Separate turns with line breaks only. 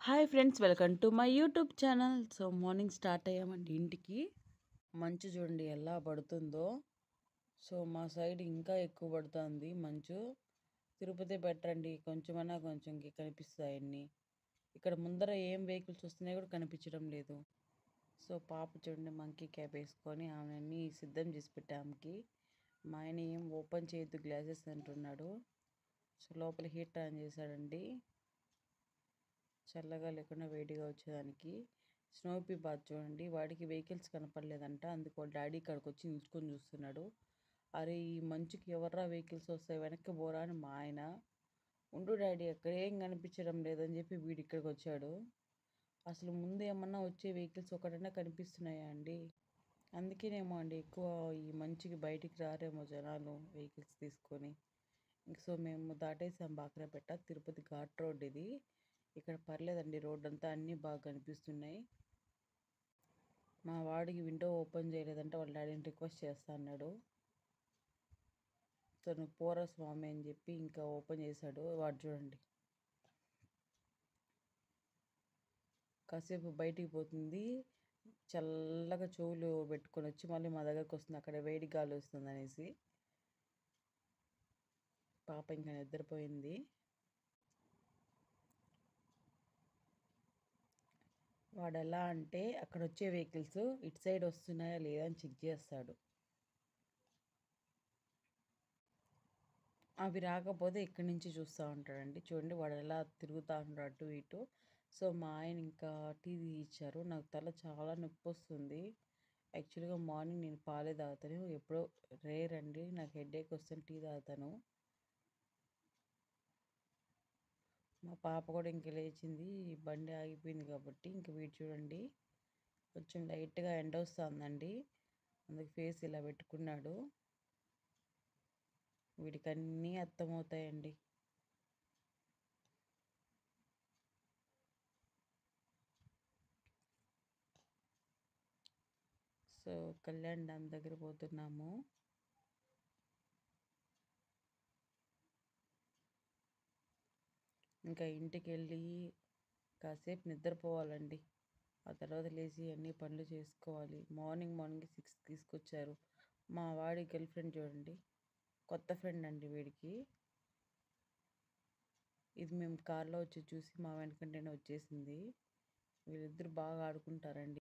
Hi friends, welcome to my YouTube channel. So morning start అయ్యామండి ఇంటికి. మంచు చూడండి ఎలా పడుతుందో. సో మా సైడ్ ఇంకా ఎక్కువ పడుతుంది మంచు. తిరుపతి బెటర్ అండి, కొంచెమన్నా కొంచెంకి కనిపిస్తాయి అన్నీ. ఇక్కడ ముందర ఏం వెహికల్స్ వస్తున్నాయో కూడా కనిపించడం లేదు. సో పాప చూడండి మంకీ క్యాప్ వేసుకొని ఆమెని సిద్ధం చేసి పెట్టాముకి. మా ఆయన ఏం ఓపెన్ చేయొద్దు గ్లాసెస్ అంటున్నాడు. సో లోపల హీటర్ ఆన్ చేశాడండి, చల్లగా లేకుండా వేడిగా వచ్చేదానికి. స్నోపీ బాత్ చూడండి, వాడికి వెహికల్స్ కనపడలేదంట, అందుకు వాళ్ళ డాడీ ఇక్కడికి వచ్చి నిల్చుకొని చూస్తున్నాడు. అరే ఈ మంచుకి ఎవర్రా వెహికల్స్ వస్తాయి, వెనక్కి పోరా అని మా ఆయన. ఉండు డాడీ అక్కడ ఏం కనిపించడం లేదని చెప్పి వీడి ఇక్కడికి వచ్చాడు. అసలు ముందు ఏమన్నా వచ్చే వెహికల్స్ ఒకటన్నా కనిపిస్తున్నాయా అండి? అందుకేనేమో అండి ఎక్కువ ఈ మంచుకి బయటికి రారేమో జనాలు వెహికల్స్ తీసుకొని. సో మేము దాటేసాం బాక్రాపేట, తిరుపతి ఘాట్ రోడ్ ఇది. ఇక్కడ పర్లేదండి, రోడ్ అంతా అన్నీ బాగా కనిపిస్తున్నాయి. మా వాడికి విండో ఓపెన్ చేయలేదంటే వాళ్ళ డాడీని రిక్వెస్ట్ చేస్తా అన్నాడు. తను పోరా స్వామి అని చెప్పి ఇంకా ఓపెన్ చేశాడు. వాడు చూడండి కాసేపు బయటికి పోతుంది, చల్లగా చెవులు పెట్టుకొని వచ్చి మళ్ళీ మా దగ్గరకు వస్తుంది, అక్కడ వేడి గాలి వస్తుంది అనేసి. పాప ఇంకా నిద్రపోయింది. వాడు ఎలా అంటే అక్కడ వచ్చే వెహికల్స్ ఇటు సైడ్ వస్తున్నాయా లేదా అని చెక్ చేస్తాడు. అవి రాకపోతే ఇక్కడి నుంచి చూస్తూ ఉంటాడండి. చూడండి వాడు ఎలా తిరుగుతూ ఉంటాడు అటు ఇటు. సో మా ఆయన ఇంకా టీ ఇచ్చారు. నాకు తల చాలా నొప్పి వస్తుంది. యాక్చువల్గా మార్నింగ్ నేను పాలే తాగుతాను, ఎప్పుడో రేర్ అండి, నాకు హెడేక్ వస్తే టీ తాగుతాను. మా పాప కూడా ఇంక లేచింది, బండి ఆగిపోయింది కాబట్టి. ఇంక వీడు చూడండి కొంచెం లైట్గా ఎండ వస్తుందండి, అందుకు ఫేస్ ఇలా పెట్టుకున్నాడు. వీడికి అన్నీ అర్థమవుతాయండి. సో కళ్యాణ్ డ్యామ్ దగ్గర పోతున్నాము. ఇంకా ఇంటికి వెళ్ళి కాసేపు నిద్రపోవాలండి, ఆ తర్వాత లేచి అన్ని పనులు చేసుకోవాలి. మార్నింగ్ 6 తీసుకొచ్చారు. మా వాడి గర్ల్ ఫ్రెండ్ చూడండి, కొత్త ఫ్రెండ్ అండి వీడికి. ఇది మేము కార్లో వచ్చి చూసి మా వెనకంటేనే వచ్చేసింది. వీళ్ళిద్దరు బాగా ఆడుకుంటారండి.